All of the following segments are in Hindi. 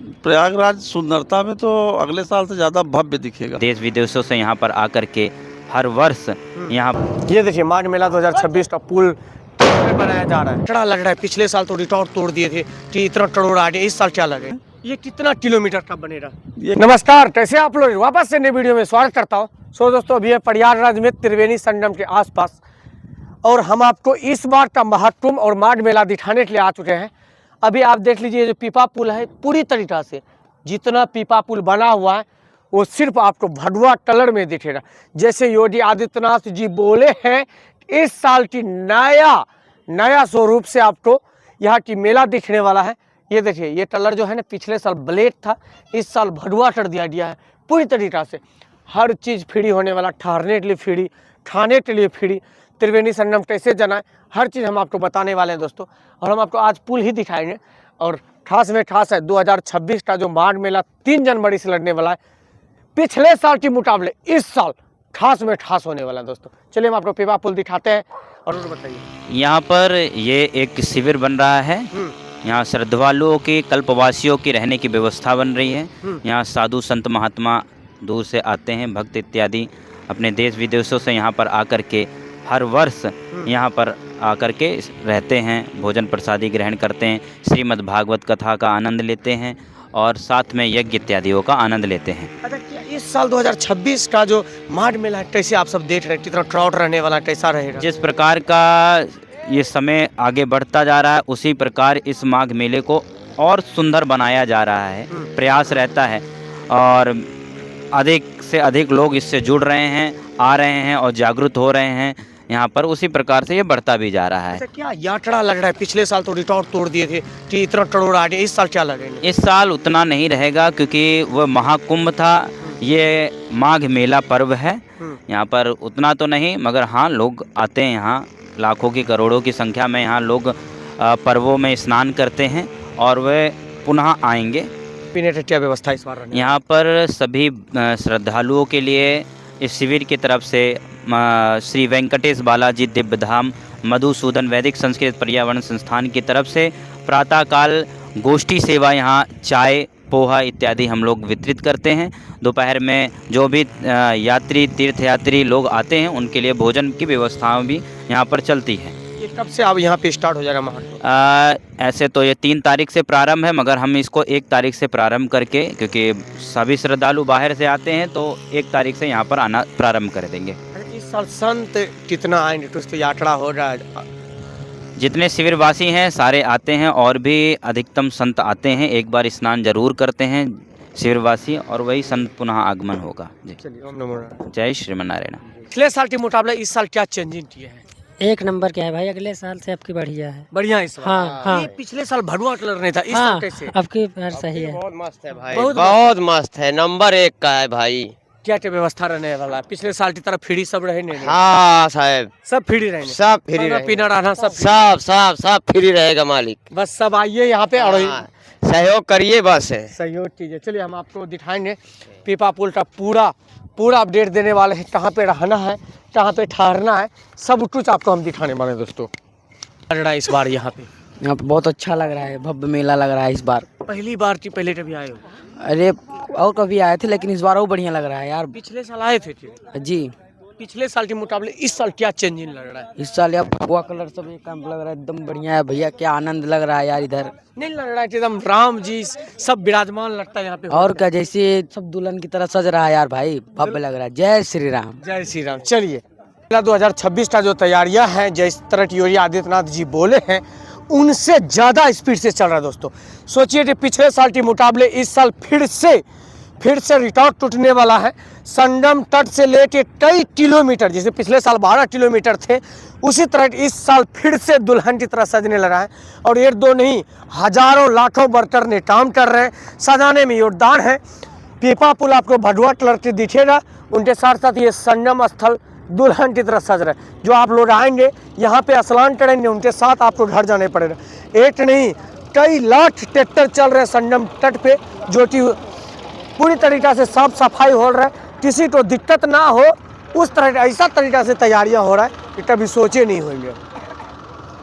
प्रयागराज सुंदरता में तो अगले साल से ज़्यादा भव्य दिखेगा। देश विदेशों से यहाँ पर आकर के हर वर्ष यहाँ ये देखिए माघ मेला 2026 का पुल बनाया जा रहा है। बड़ा लग रहा है, पिछले साल तो रिकॉर्ड तोड़ दिए थे कि इतना करोड़ आ गए, इस साल क्या लगे, ये कितना किलोमीटर का बनेगा। नमस्कार, कैसे आप लोग, वापस से नई वीडियो में स्वागत करता हूँ। सो दोस्तों, अभी है प्रयागराज में त्रिवेणी संगम के आसपास और हम आपको इस बार का महाकुंभ और माघ मेला दिखाने के लिए आ चुके हैं। अभी आप देख लीजिए, जो पीपा पुल है पूरी तरीक़ा से जितना पीपा पुल बना हुआ है वो सिर्फ आपको भगवा कलर में दिखेगा। जैसे योगी आदित्यनाथ जी बोले हैं, इस साल की नया स्वरूप से आपको यहाँ की मेला दिखने वाला है। ये देखिए, ये कलर जो है ना, पिछले साल ब्लैक था, इस साल भगवा कर दिया गया है पूरी तरीक़ा से। हर चीज़ फ्री होने वाला, ठहरने के लिए फ्री, खाने के लिए फ्री, त्रिवेणी संगम कैसे जाना है, हर चीज़ हम आपको बताने वाले हैं दोस्तों। और हम आपको आज पुल ही दिखाएंगे। और खास में खास है 2026 का जो माघ मेला 3 जनवरी से लगने वाला है, पिछले साल के मुकाबले इस साल खास में खास होने वाला है दोस्तों। चलिए हम आपको पीपा पुल दिखाते हैं और बताइए। यहाँ पर ये एक शिविर बन रहा है। यहाँ श्रद्धालुओं की, कल्पवासियों की रहने की व्यवस्था बन रही है। यहाँ साधु संत महात्मा दूर से आते हैं, भक्त इत्यादि अपने देश विदेशों से यहाँ पर आकर के हर वर्ष यहाँ पर आकर के रहते हैं, भोजन प्रसादी ग्रहण करते हैं, श्रीमद् भागवत कथा का आनंद लेते हैं और साथ में यज्ञ इत्यादियों का आनंद लेते हैं। अच्छा, क्या इस साल 2026 का जो माघ मेला है, कैसे आप सब देख रहे हैं, कितना क्राउड रहने वाला, कैसा रहेगा? जिस प्रकार का ये समय आगे बढ़ता जा रहा है, उसी प्रकार इस माघ मेले को और सुंदर बनाया जा रहा है, प्रयास रहता है और अधिक से अधिक लोग इससे जुड़ रहे हैं, आ रहे हैं और जागरूक हो रहे हैं यहाँ पर। उसी प्रकार से ये बढ़ता भी जा रहा है। अच्छा, क्या यात्रा लग रहा है, पिछले साल तो रिकॉर्ड तोड़ दिए थे कि इतना करोड़ आ गए, इस साल क्या लगेगा? इस साल उतना नहीं रहेगा क्योंकि वह महाकुंभ था, ये माघ मेला पर्व है। यहाँ पर उतना तो नहीं, मगर हाँ लोग आते हैं यहाँ, लाखों की करोड़ों की संख्या में यहाँ लोग पर्वों में स्नान करते हैं और वे पुनः आएंगे। पीने की क्या व्यवस्था इस बार? यहाँ पर सभी श्रद्धालुओं के लिए इस शिविर की तरफ से श्री वेंकटेश बालाजी दिव्यधाम मधुसूदन वैदिक संस्कृत पर्यावरण संस्थान की तरफ से प्रातःकाल गोष्ठी सेवा, यहाँ चाय पोहा इत्यादि हम लोग वितरित करते हैं। दोपहर में जो भी यात्री, तीर्थयात्री लोग आते हैं, उनके लिए भोजन की व्यवस्थाएं भी यहाँ पर चलती हैं। ये कब से अब यहाँ पे स्टार्ट हो जाएगा महाकुंभ? ऐसे तो ये 3 तारीख से प्रारंभ है, मगर हम इसको 1 तारीख से प्रारंभ करके, क्योंकि सभी श्रद्धालु बाहर से आते हैं, तो 1 तारीख से यहाँ पर आना प्रारंभ कर देंगे। इस साल संत कितना आएंगे, तो इस यात्रा हो रहा है? जितने शिविरवासी हैं सारे आते हैं और भी अधिकतम संत आते हैं, एक बार स्नान जरूर करते हैं शिविरवासी और वही संत पुनः आगमन होगा। जी, चलिए, ओम नमो नारायण। जय श्रीमन्नारायण। पिछले साल के मुकाबले इस साल क्या चेंजिंग किए हैं? 1 नंबर क्या है भाई, अगले साल से आपकी बढ़िया है। बढ़िया इस बार? हाँ। ये पिछले साल भगवा कलर नहीं था, इस हाँ, साल कैसे? आपकी बार सही है। बहुत मस्त है भाई, बहुत बहुत मस्त है, नंबर 1 का है भाई। क्या क्या व्यवस्था रहने वाला है? पिछले साल की तरह फ्री सब रहे नहीं? हाँ साहब, सब फ्री रहेंगे, सब फ्री खाना रहेगा, पीना रहना सब free। सब सब सब फ्री रहेगा मालिक। बस सब आइए यहाँ पे और हाँ, सहयोग करिए बस है। सहयोग कीजिए। चलिए हम आपको दिखाएंगे पीपा पुल का पूरा अपडेट देने वाले हैं, कहाँ पे रहना है, कहाँ पे ठहरना है, सब कुछ आपको हम दिखाने वाले हैं दोस्तों। लग रहा है इस बार यहाँ पे बहुत अच्छा लग रहा है, भव्य मेला लग रहा है इस बार। पहली बार की पहले कभी आए हो? अरे और कभी आए थे, लेकिन इस बार और बढ़िया लग रहा है यार। पिछले साल आए थे जी, पिछले साल के मुकाबले इस साल क्या चेंजिंग लग रहा है? इस साल यार भगवा कलर सब एक काम लग रहा है, एकदम बढ़िया है भैया। क्या आनंद लग रहा है यार इधर। नहीं लग रहा है कि एकदम राम जी सब विराजमान लगता है यहाँ पे? और क्या, जैसे सब दुल्हन की तरह सज रहा है यार भाई, भव्य लग रहा है। जय श्री राम। जय श्री राम। चलिए, 2026 का जो तैयारियां हैं, जिस तरह की योगी आदित्यनाथ जी बोले हैं, उनसे ज़्यादा स्पीड से चल रहा है दोस्तों। सोचिए कि पिछले साल के मुकाबले इस साल फिर से रिकॉर्ड टूटने वाला है। संगम तट से लेके कई किलोमीटर, जैसे पिछले साल 12 किलोमीटर थे, उसी तरह इस साल फिर से दुल्हन की तरह सजने लगा है। और 1-2 नहीं, हजारों लाखों वर्कर ने काम कर रहे हैं, सजाने में योगदान है। पीपा पुल आपको भगवा कलर के दिखेगा, उनके साथ साथ ये संगम स्थल दुल्हन की तरह सज रहा है। जो आप लोग आएंगे यहाँ पे स्नान करेंगे, उनके साथ आपको घर जाने पड़ेगा। एक नहीं, कई लाख ट्रैक्टर चल रहे हैं संगम तट पे, जो कि पूरी तरीक़ा से साफ सफाई हो रहा है, किसी को दिक्कत ना हो उस तरह ऐसा तरीक़ा से तैयारियां हो रहा है कि कभी सोचे नहीं होंगे।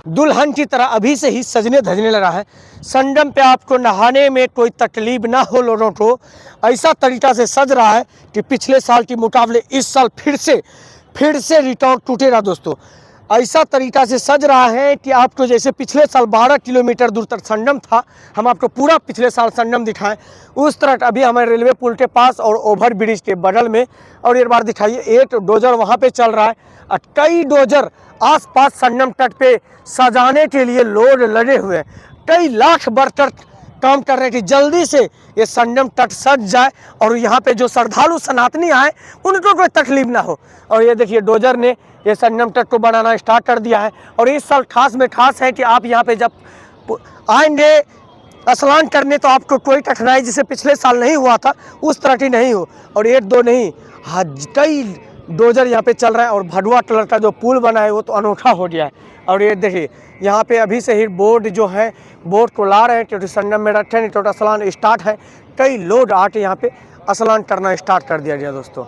दुल्हन की तरह अभी से ही सजने धजने लगा है। संगम पे आपको नहाने में कोई तकलीफ ना हो लोगों को, ऐसा तरीका से सज रहा है कि पिछले साल के मुकाबले इस साल फिर से रिकॉर्ड टूटेगा दोस्तों। ऐसा तरीका से सज रहा है कि आपको जैसे पिछले साल 12 किलोमीटर दूर तक संगम था, हम आपको पूरा पिछले साल संगम दिखाएं, उस तरह अभी हमारे रेलवे पुल के पास और ओवर ब्रिज के बगल में, और एक बार दिखाइए, एक डोजर वहाँ पे चल रहा है और कई डोजर आसपास संगम तट पे सजाने के लिए लोड लगे हुए हैं। कई लाख वर्कर काम कर रहे हैं कि जल्दी से ये संगम तट सज जाए और यहाँ पे जो श्रद्धालु सनातनी आए उनको कोई तकलीफ ना हो। और ये देखिए डोजर ने ये संगम तट को बनाना स्टार्ट कर दिया है। और इस साल खास में खास है कि आप यहाँ पे जब आएंगे स्नान करने तो आपको कोई कठिनाई जिसे पिछले साल नहीं हुआ था उस तरह की नहीं हो। और एक दो नहीं, कई डोजर यहाँ पे चल रहा है और भगवा कलर का जो पुल बना है वो तो अनोखा हो गया है। और ये देखिए यहाँ पे अभी से ही बोर्ड जो है बोर्ड को ला रहे हैं क्योंकि संगम में रखे नहीं तो स्नान स्टार्ट है। कई लोग आके यहाँ पे स्नान करना स्टार्ट कर दिया गया दोस्तों।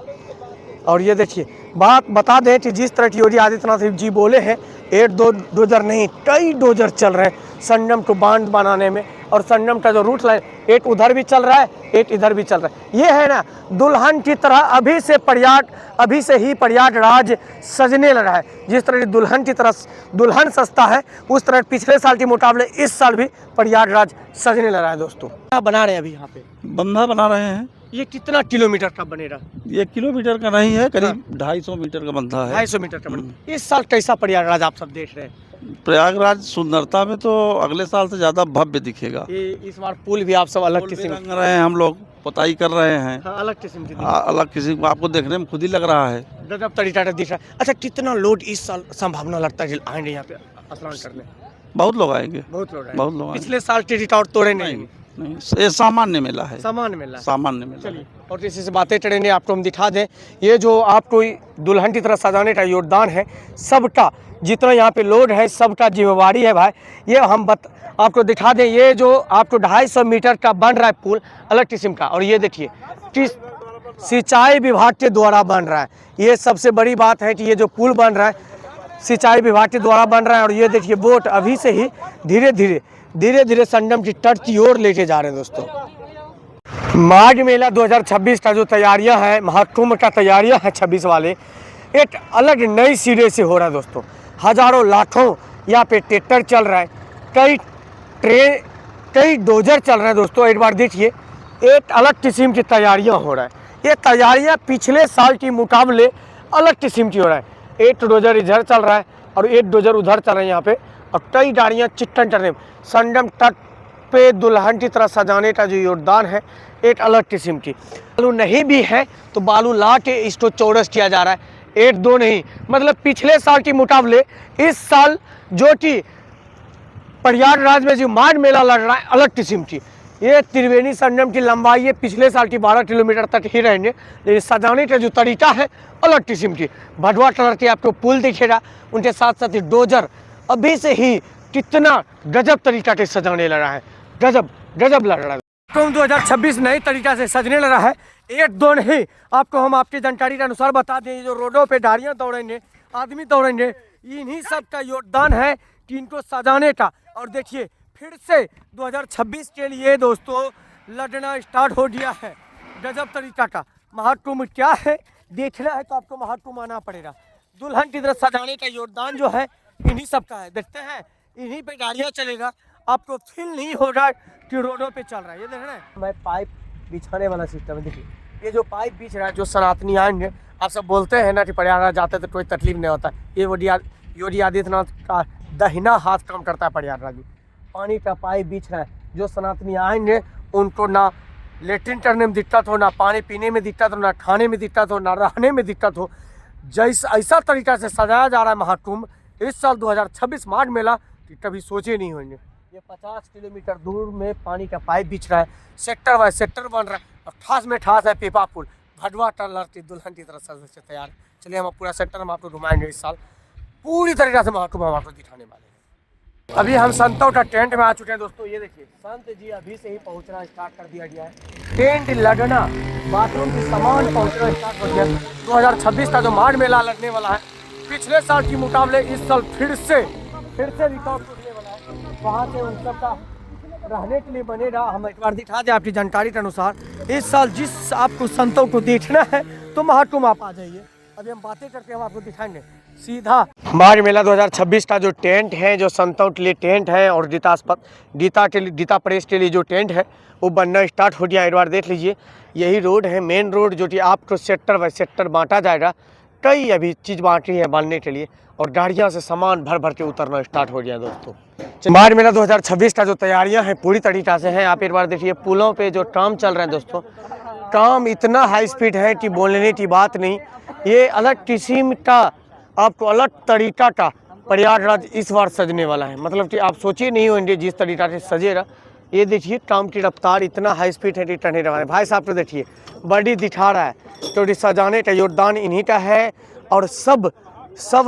और ये देखिए बात बता दें कि जिस तरह की योगी आदित्यनाथ जी बोले हैं, एक दो डोजर नहीं कई डोजर चल रहे हैं संगम को बांध बनाने में। और संगम का जो रूट लाइन एक उधर भी चल रहा है एक इधर भी चल रहा है। ये है ना दुल्हन की तरह अभी से ही प्रयागराज सजने लगा है। जिस तरह की दुल्हन की तरह दुल्हन सस्ता है उस तरह पिछले साल के मुकाबले इस साल भी प्रयागराज सजने लगा है दोस्तों। क्या बना रहे हैं अभी यहाँ पे? बंधा बना रहे हैं। ये कितना किलोमीटर का बनेगा? ये किलोमीटर का नहीं है, करीब 250 मीटर का बंधा है। 250 मीटर का बनेगा। इस साल कैसा प्रयागराज आप सब देख रहे हैं? प्रयागराज सुंदरता में तो अगले साल से ज़्यादा भव्य दिखेगा। ये इस बार पुल भी आप सब अलग पुल भी किस्म रंग रहे हैं, हम लोग पुताई कर रहे हैं। हाँ, अलग किस्म की अलग किसी को आपको देखने में खुद ही लग रहा है। गजब तरीका का दिख रहा है। अच्छा, कितना लोग इस साल संभावना लगता है आएंगे यहाँ पे स्नान करने? बहुत लोग आएंगे, बहुत लोग बहुत लोग आएंगे। पिछले साल के रिकॉर्ड तोड़े नहीं। नहीं, ये सामान्य मेला है। सामान मेला। सामान्य मेला। चलिए और किसी से बातें करेंगे, आपको हम दिखा दें ये जो आपको दुल्हन की तरह सजाने का योगदान है सबका, जितना यहाँ पे लोड है सबका जिम्मेवारी है भाई। ये हम आपको दिखा दें, ये जो आपको 250 मीटर का बन रहा है पुल अलग किस्म का। और ये देखिए किस सिंचाई विभाग के द्वारा बन रहा है। ये सबसे बड़ी बात है कि ये जो पुल बन रहा है सिंचाई विभाग के द्वारा बन रहा है। और ये देखिए बोट अभी से ही धीरे धीरे संगम की तट की ओर लेके जा रहे हैं दोस्तों। माघ मेला 2026 का जो तैयारियां हैं, महाकुंभ का तैयारियां हैं 26 वाले, एक अलग नई सिरे से हो रहा है दोस्तों। हजारों लाखों यहाँ पे ट्रैक्टर चल रहा है, कई डोजर चल रहे हैं दोस्तों। एक बार देखिए एक अलग किस्म की तैयारियां हो रहा है। ये तैयारियां पिछले साल के मुकाबले अलग किस्म की हो रहा है। एक डोजर इधर चल रहा है और एक डोजर उधर चल रहा है यहाँ पे, और कई गाड़ियाँ चिट्ठन चल रही हैं। संगम तट पे दुल्हन की तरह सजाने का जो योगदान है एक अलग किस्म की। बालू नहीं भी है तो बालू ला के इसको चौरस किया जा रहा है, एक दो नहीं। मतलब पिछले साल के मुकाबले इस साल जो कि प्रयागराज में जो माघ मेला लग रहा है अलग किस्म की। ये त्रिवेणी संगम की लंबाई ये पिछले साल की 12 किलोमीटर तक ही रहेंगे, लेकिन सजाने का जो तरीका है अलग किस्म की। भगवा कलर के आपको पुल दिखेगा, उनके साथ साथ ही डोजर अभी से ही कितना गजब तरीका के सजाने लगा है, गजब लग रहा है। 2026 नई तरीका से सजने लगा है, एक दो नहीं। आपको हम आपकी जानकारी के अनुसार बता दें, जो रोडों पे गाड़ियाँ दौड़ेंगे, आदमी दौड़ेंगे, इन्हीं सब का योगदान है कि इनको सजाने का। और देखिए फिर से 2026 के लिए दोस्तों लड़ना स्टार्ट हो गया है गजब तरीका का। महाकुंभ क्या है देखना है तो आपको महाकुंभ आना पड़ेगा। दुल्हन की तरह सजाने का योगदान जो है इन्हीं सब का है। देखते हैं इन्हीं पे गाड़ियाँ चलेगा, आपको फील नहीं होगा कि रोडों पे चल रहा है। ये देख रहे हैं मैं पाइप बिछाने वाला सिस्टम है। देखिए ये जो पाइप बिछ रहा है, जो सनातनी आएंगे, आप सब बोलते हैं ना कि प्रयागराज जाते तो कोई तकलीफ नहीं होता। ये योगी आदित्यनाथ का दाहिना हाथ काम करता है प्रयागराज में। पानी का पाइप बिछ रहा है, जो सनातनी आएंगे उनको ना लेट्रिन करने में दिक्कत हो, ना पानी पीने में दिक्कत हो, ना खाने में दिक्कत हो, ना रहने में दिक्कत हो। जैसा ऐसा तरीका से सजाया जा रहा है महाकुंभ इस साल 2026 माघ मेला कि कभी सोचे नहीं होंगे। ये 50 किलोमीटर दूर में पानी का पाइप बिछ रहा है, सेक्टर बाय सेक्टर बन रहा है, और खास में खास है पेपा पुल भगवा कलर की दुल्हन की तरह सज से तैयार। चलिए हम पूरा सेक्टर हम आपको घुमाएंगे इस साल पूरी तरीके से महाकुंभ हम आपको दिखाने वाले हैं। अभी हम संतों का टेंट में आ चुके हैं दोस्तों। ये देखिए संत जी अभी से ही पहुंचना स्टार्ट कर दिया गया है। टेंट लगना, बाथरूम की सामान पहुंचना स्टार्ट हो गया। 2026 का जो माघ मेला लगने वाला है पिछले साल के मुकाबले इस साल फिर से फिर से रिकॉर्ड टूटने वाला है। वहाँ से उन सब का रहने के लिए बनेगा। हम एक बार दिखा दें आपकी जानकारी के अनुसार। इस साल जिस आपको संतों को देखना है तो महाकुंभ आप आ जाइए। अभी हम बातें करके हम आपको दिखाएंगे सीधा। माघ मेला 2026 का जो टेंट है, जो संतों के लिए टेंट है और गीता प्रेस के लिए जो टेंट है वो बनना स्टार्ट हो गया। एक बार देख लीजिए, यही रोड है, मेन रोड, जो कि आपको सेक्टर बाय सेक्टर बांटा जाएगा। कई अभी चीज़ बांटी है बांधने के लिए और गाड़ियाँ से सामान भर भर के उतरना स्टार्ट हो गया दोस्तों। माघ मेला 2026 का जो तैयारियां हैं पूरी तरीक़ा से हैं। आप एक बार देखिए, पुलों पे जो काम चल रहे हैं दोस्तों, काम इतना हाई स्पीड है कि बोलने की बात नहीं। ये अलग किस्म का, आपको अलग तरीका का प्रयागराज इस बार सजने वाला है। मतलब कि आप सोचिए नहीं होंगे जिस तरीका से सजेगा। ये देखिए, काम की रफ्तार इतना हाई स्पीड है कि टहने रहा है। भाई साहब को देखिए, बड़ी दिखा रहा है, तो सजाने का योगदान इन्हीं का है। और सब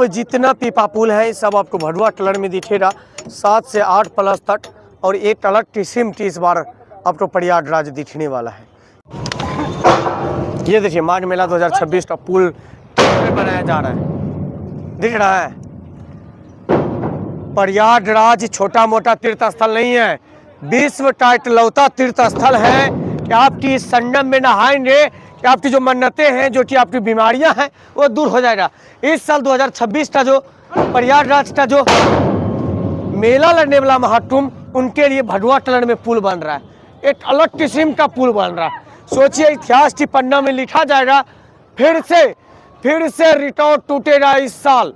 जितना पीपा पुल है सब आपको भगवा कलर में दिखेगा, 7 से 8 प्लस तक। और एक अलग किस्म की इस बार आपको प्रयागराज दिखने वाला है। ये देखिए, माघ मेला 2026 का पुल बनाया जा रहा है, दिख रहा है। प्रयागराज छोटा मोटा तीर्थ स्थल नहीं है, विश्व का इकलौता तीर्थ स्थल है कि आपकी इस संगम में नहाएंगे कि आपकी जो मन्नतें हैं, जो कि आपकी बीमारियां हैं, वो दूर हो जाएगा। इस साल 2026 का जो प्रयागराज का जो मेला लगने वाला महाकुंभ, उनके लिए भगवा कलर में पुल बन रहा है। एक अलग किस्म का पुल बन रहा है। सोचिए, इतिहास की पन्ना में लिखा जाएगा, फिर से रिकॉर्ड टूटेगा इस साल।